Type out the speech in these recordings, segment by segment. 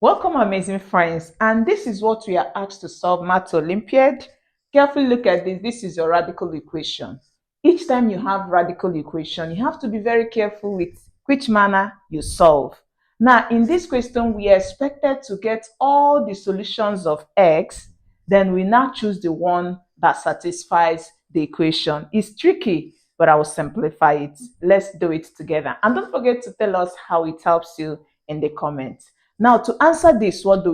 Welcome, amazing friends, and this is what we are asked to solve Math Olympiad. Carefully look at this. This is your radical equation. Each time you have radical equation, you have to be very careful with which manner you solve. Now, in this question, we are expected to get all the solutions of x, then we now choose the one that satisfies the equation. It's tricky, but I will simplify it. Let's do it together. And don't forget to tell us how it helps you in the comments. Now, to answer this, what do?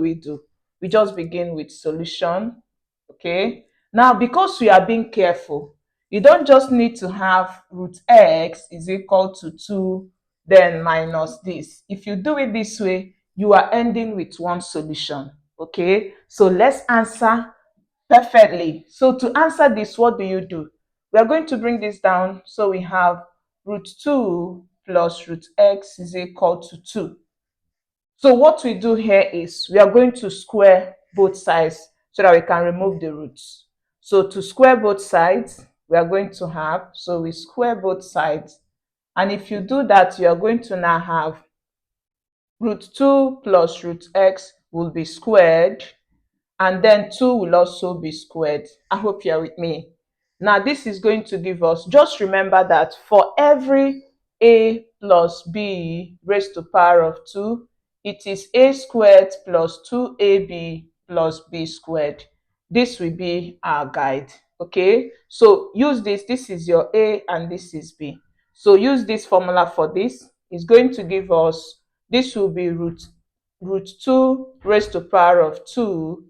We just begin with solution, okay? Now, because we are being careful, you don't just need to have root x is equal to 2, then minus this. If you do it this way, you are ending with one solution, okay? So let's answer perfectly. So to answer this, what do? We are going to bring this down. So we have root 2 plus root x is equal to 2. So what we do here is we are going to square both sides so that we can remove the roots. So to square both sides, we are going to have, so we square both sides. And if you do that, you are going to now have root 2 plus root x will be squared, and then 2 will also be squared. I hope you are with me. Now this is going to give us, just remember that for every a plus b raised to power of 2, it is a squared plus 2ab plus b squared. This will be our guide, okay? So use this. This is your a and this is b. So use this formula for this. It's going to give us, this will be root 2 raised to power of 2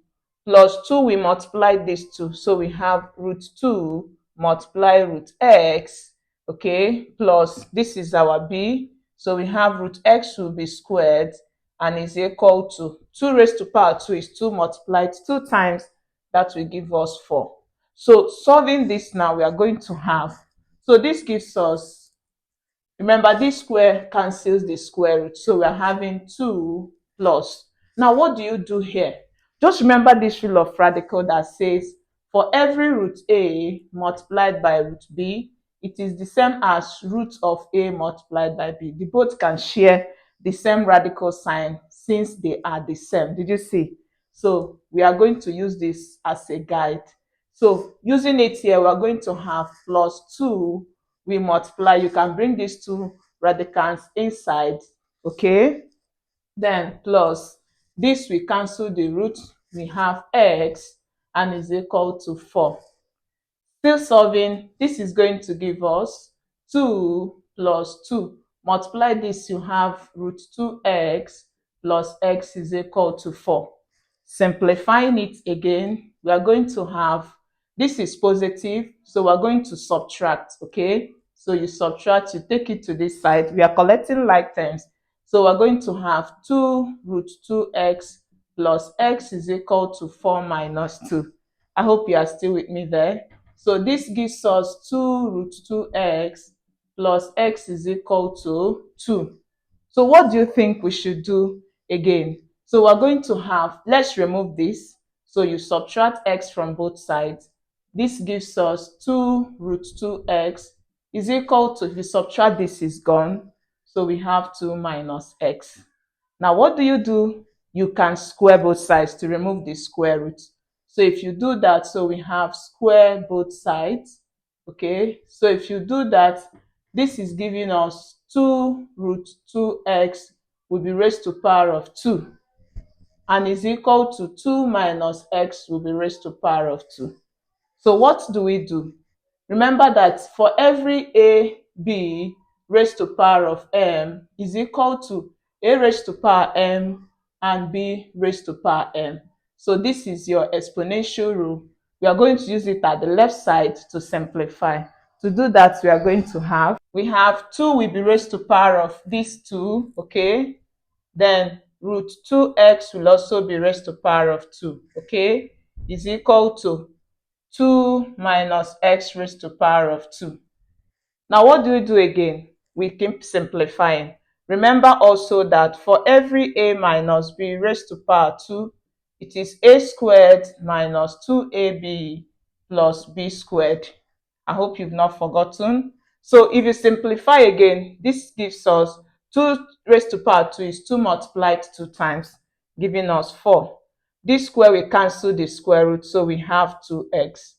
plus 2, we multiply these two. So we have root 2 multiply root x, okay, plus this is our b. So we have root x will be squared and is equal to 2 raised to power 2 is 2 multiplied 2 times. That will give us 4. So solving this now, we are going to have, so this gives us, remember this square cancels the square root. So we are having 2 plus. Now what do you do here? Just remember this rule of radical that says for every root a multiplied by root b, it is the same as root of a multiplied by b. The both can share the same radical sign since they are the same. Did you see? So we are going to use this as a guide. So using it here, we are going to have plus 2. We multiply. You can bring these two radicals inside, okay? Then plus this, we cancel the root, we have x and is equal to 4. Still solving, this is going to give us 2 plus 2. Multiply this, you have root 2x plus x is equal to 4. Simplifying it again, we are going to have, this is positive, so we're going to subtract, okay? So you subtract, you take it to this side. We are collecting like terms. So we're going to have 2 root 2x plus x is equal to 4 minus 2. I hope you are still with me there. So this gives us 2 root 2x plus x is equal to 2. So what do you think we should do again? So we're going to have, let's remove this. So you subtract x from both sides. This gives us 2 root 2x is equal to, if you subtract this, is gone. So we have 2 minus x. Now what do? You can square both sides to remove the square root. So if you do that, so we have square both sides, okay? So if you do that, this is giving us 2 root 2x will be raised to power of 2 and is equal to 2 minus x will be raised to power of 2. So what do? Remember that for every a, b raised to power of m is equal to a raised to power m and b raised to power m. So this is your exponential rule. We are going to use it at the left side to simplify. To do that, we are going to have, we have 2 will be raised to power of these 2, okay? Then root 2x will also be raised to power of 2, okay? Is equal to 2 minus x raised to power of 2. Now what do again? We keep simplifying. Remember also that for every a minus b raised to power 2, it is a squared minus 2ab plus b squared. I hope you've not forgotten. So if you simplify again, this gives us 2 raised to power 2 is 2 multiplied 2 times. giving us 4. This square we cancel the square root, so we have 2x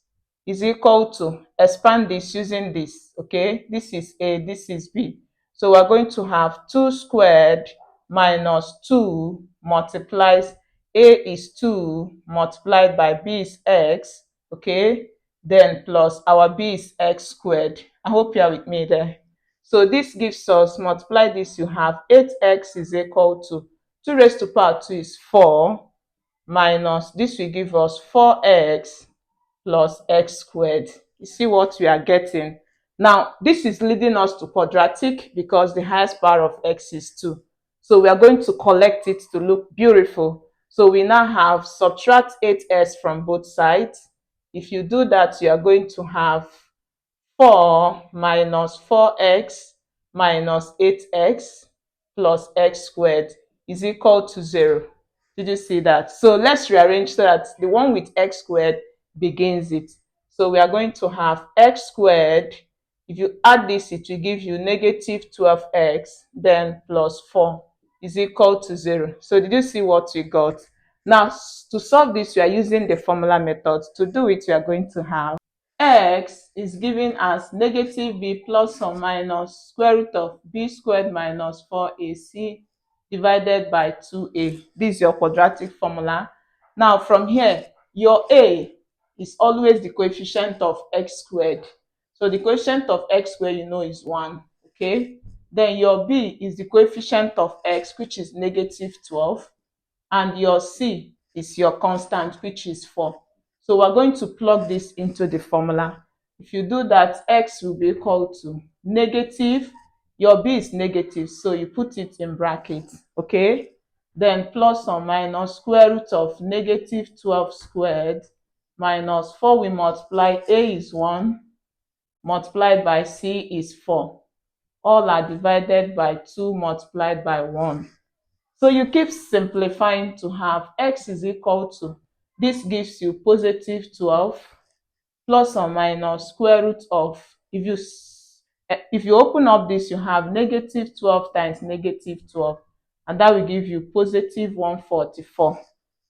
is equal to, expand this using this, okay? This is A, this is B. So we're going to have 2 squared minus 2 multiplies A is 2 multiplied by B is x, okay? Then plus our B is x squared. I hope you are with me there. So this gives us, multiply this, you have 8x is equal to 2 raised to power 2 is 4 minus this will give us 4x plus x squared. You see what we are getting? Now, this is leading us to quadratic because the highest power of x is 2. So we are going to collect it to look beautiful. So we now have subtract 8s from both sides. If you do that, you are going to have 4 minus 4x minus 8x plus x squared is equal to 0. Did you see that? So let's rearrange so that the one with x squared begins it. So we are going to have x squared. If you add this, it will give you negative 12x, then plus 4 is equal to 0. So did you see what we got? Now, to solve this, we are using the formula method. To do it, we are going to have x is given as negative b plus or minus square root of b squared minus 4ac divided by 2a. This is your quadratic formula. Now from here, your a is always the coefficient of x squared. So the coefficient of x squared you know is 1, okay? Then your b is the coefficient of x, which is negative 12, and your c is your constant, which is 4. So we're going to plug this into the formula. If you do that, x will be equal to negative, your b is negative, so you put it in brackets, okay? Then plus or minus square root of negative 12 squared minus 4 we multiply, a is 1, multiplied by c is 4. All are divided by 2 multiplied by 1. So you keep simplifying to have x is equal to, this gives you positive 12 plus or minus square root of, if you open up this, you have negative 12 times negative 12, and that will give you positive 144,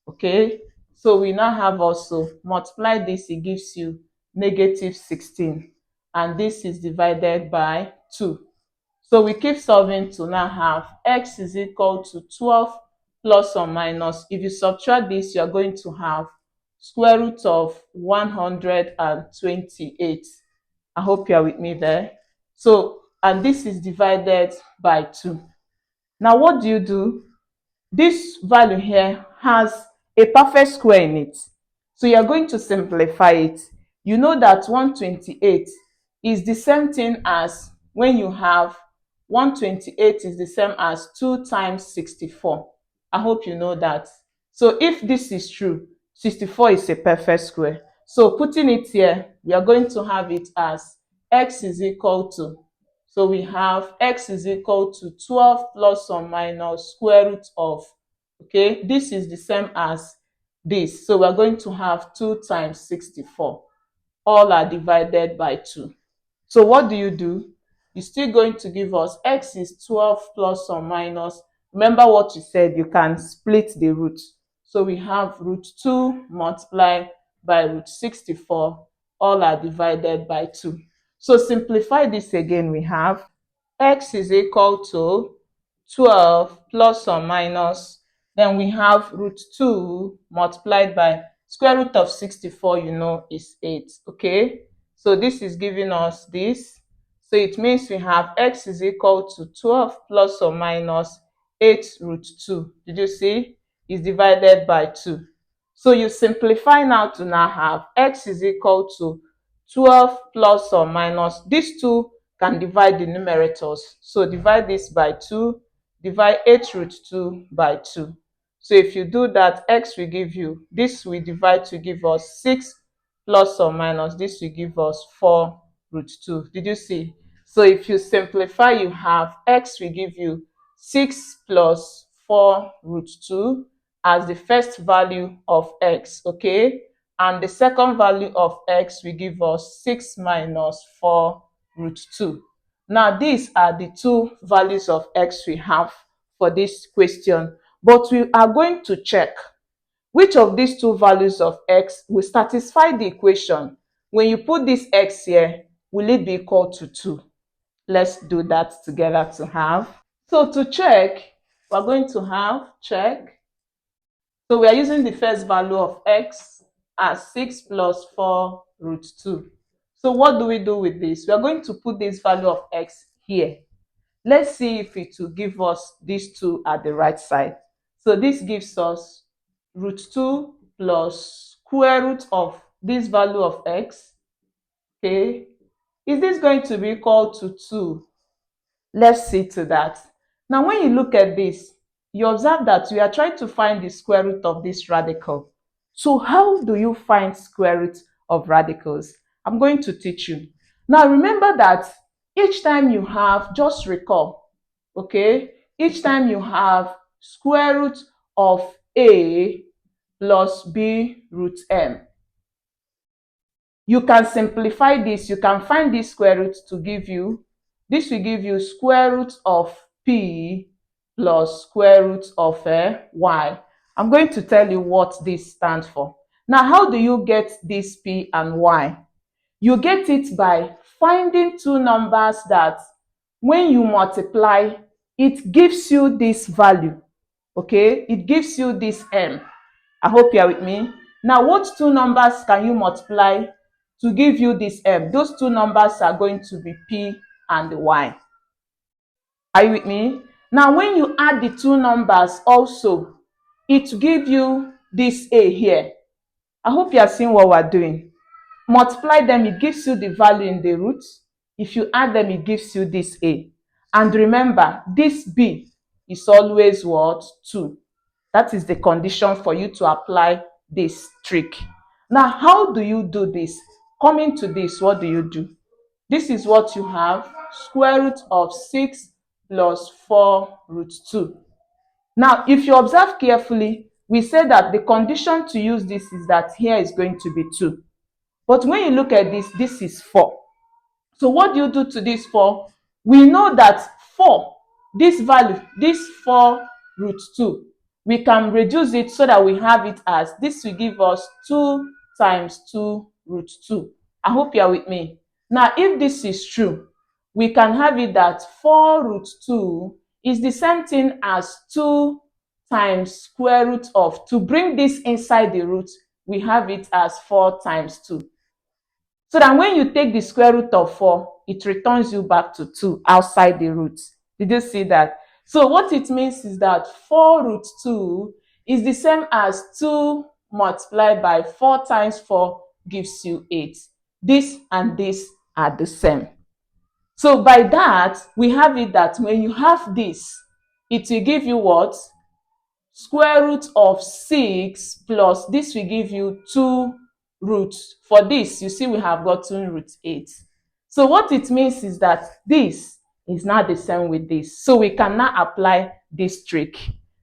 okay? So we now have also, multiply this, it gives you negative 16, and this is divided by 2. So we keep solving to now have x is equal to 12 plus or minus. If you subtract this, you are going to have square root of 128. I hope you are with me there. So, and this is divided by 2. Now, what do you do? This value here has a perfect square in it. So you are going to simplify it. You know that 128 is the same thing as, when you have 128 is the same as 2 times 64. I hope you know that. So if this is true, 64 is a perfect square. So putting it here, we are going to have it as x is equal to, so we have x is equal to 12 plus or minus square root of, okay, this is the same as this. So we're going to have 2 times 64. All are divided by 2. So what do? You're still going to give us x is 12 plus or minus. Remember what you said, you can split the root. So we have root 2 multiplied by root 64. All are divided by 2. So simplify this again, we have x is equal to 12 plus or minus, then we have root 2 multiplied by square root of 64, you know, is 8, okay? So this is giving us this. So it means we have x is equal to 12 plus or minus 8 root 2. Did you see? Is divided by 2. So you simplify now to now have x is equal to 12 plus or minus, these two can divide the numerators. So divide this by 2, divide 8 root 2 by 2. So if you do that, x will give you, this will divide to give us 6 plus or minus, this will give us 4 root 2. Did you see? So if you simplify, you have x will give you 6 plus 4 root 2 as the first value of x, okay? And the second value of x will give us 6 minus 4 root 2. Now these are the two values of x we have for this question. but we are going to check which of these two values of x will satisfy the equation. When you put this x here, will it be equal to 2? Let's do that together to have. So to check, we're going to have check. So we are using the first value of x as 6 plus 4 root 2. So what do we do with this? We are going to put this value of x here. Let's see if it will give us these two at the right side. So this gives us root 2 plus square root of this value of x. Okay. Is this going to be equal to 2? Let's see to that. Now, when you look at this, you observe that we are trying to find the square root of this radical. So how do you find square root of radicals? I'm going to teach you. Now, remember that each time you have, just recall, okay, each time you have square root of a plus b root m, you can simplify this. You can find this square root to give you, this will give you square root of p plus square root of y. I'm going to tell you what this stands for. Now, how do you get this p and y? You get it by finding two numbers that when you multiply, it gives you this value. Okay, it gives you this m. I hope you are with me. Now, what two numbers can you multiply to give you this m? Those two numbers are going to be p and y. Are you with me? Now, when you add the two numbers also, it will give you this a here. I hope you are seeing what we're doing. Multiply them, it gives you the value in the root. If you add them, it gives you this a. And remember, this b is always what? 2. That is the condition for you to apply this trick. Now, how do you do this? Coming to this, what do you do? This is what you have, square root of 6 plus 4 root 2. Now, if you observe carefully, we say that the condition to use this is that here is going to be 2. But when you look at this, this is 4. So what do you do to this 4? We know that 4, this value, this 4 root 2, we can reduce it so that we have it as, this will give us 2 times 2 root 2. I hope you are with me. Now, if this is true, we can have it that 4 root 2 is the same thing as 2 times square root of, to bring this inside the root, we have it as 4 times 2. So that when you take the square root of 4, it returns you back to 2 outside the root. Did you see that? So what it means is that 4 root 2 is the same as 2 multiplied by 4 times 4 gives you 8. This and this are the same. So by that, we have it that when you have this, it will give you what? Square root of 6 plus this will give you 2 roots. For this, you see we have gotten root 8. So what it means is that this is not the same with this. So we can now apply this trick.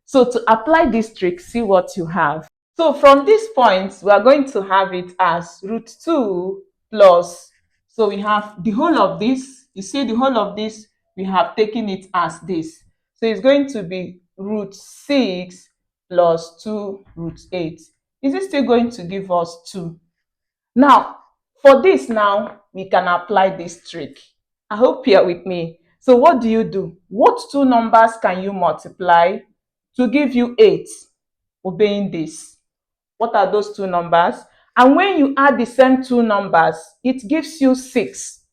So to apply this trick, see what you have. So from this point, we are going to have it as root 2 plus, so we have the whole of this. You see the whole of this, we have taken it as this. So it's going to be root 6 plus 2 root 8. Is it still going to give us 2? Now, for this now, we can apply this trick. I hope you are with me. So what do? What two numbers can you multiply to give you 8? Obeying this. What are those two numbers? And when you add the same two numbers, it gives you 6.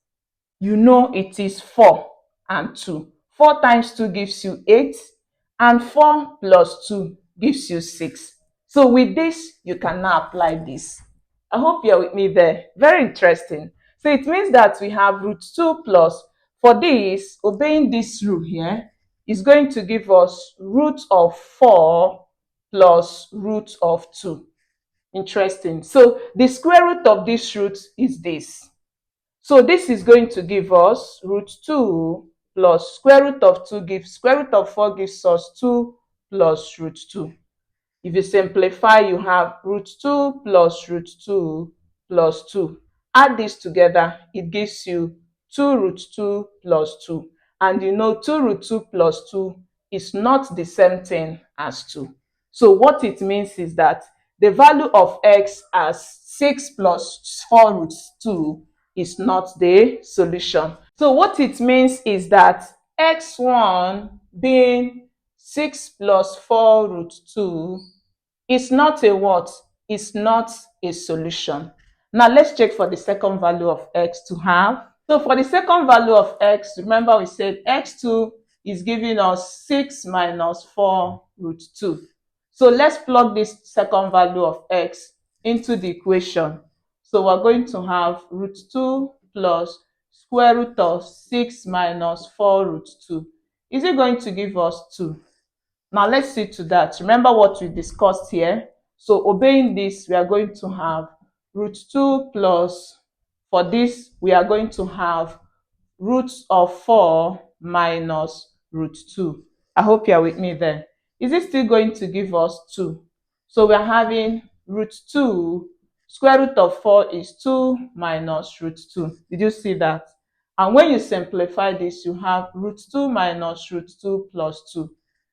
You know it is 4 and 2. 4 times 2 gives you 8, and 4 plus 2 gives you 6. So with this, you can now apply this. I hope you're with me there. Very interesting. So it means that we have root 2 plus, for this, obeying this rule here, is going to give us root of 4 plus root of 2. Interesting. So the square root of this root is this. So this is going to give us root 2 plus square root of 2 gives, square root of 4 gives us 2 plus root 2. If you simplify, you have root 2 plus root 2 plus 2. Add this together, it gives you 2 root 2 plus 2. And you know 2 root 2 plus 2 is not the same thing as 2. So what it means is that the value of x as 6 plus 4 root 2 is not the solution. So what it means is that x1 being 6 plus 4 root 2 is not a what? Is not a solution. Now let's check for the second value of x to have. So for the second value of x, remember we said x2 is giving us 6 minus 4 root 2. So let's plug this second value of x into the equation. So we're going to have root 2 plus square root of 6 minus 4 root 2. Is it going to give us 2? Now let's see to that. Remember what we discussed here. So obeying this, we are going to have root 2 plus, for this, we are going to have root of 4 minus root 2. I hope you are with me there. Is it still going to give us 2? So we are having root 2, square root of 4 is 2 minus root 2. Did you see that? And when you simplify this, you have root 2 minus root 2 plus 2.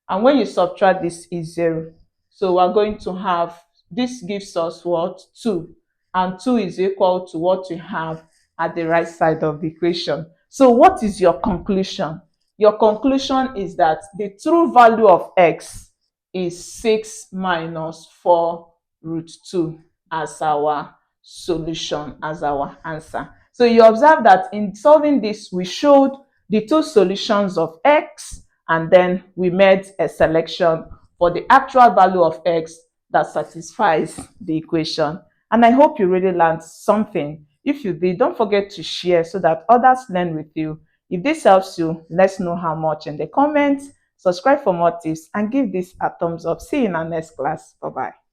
And when you subtract this is 0. So we're going to have, this gives us what? 2. And 2 is equal to what we have at the right side of the equation. So what is your conclusion? Your conclusion is that the true value of x is 6 minus 4 root 2 as our solution, as our answer. So you observe that in solving this, we showed the two solutions of x, and then we made a selection for the actual value of x that satisfies the equation. And I hope you really learned something. If you did, don't forget to share so that others learn with you. If this helps you, let's know how much in the comments. Subscribe for more tips and give this a thumbs up. See you in our next class. Bye-bye.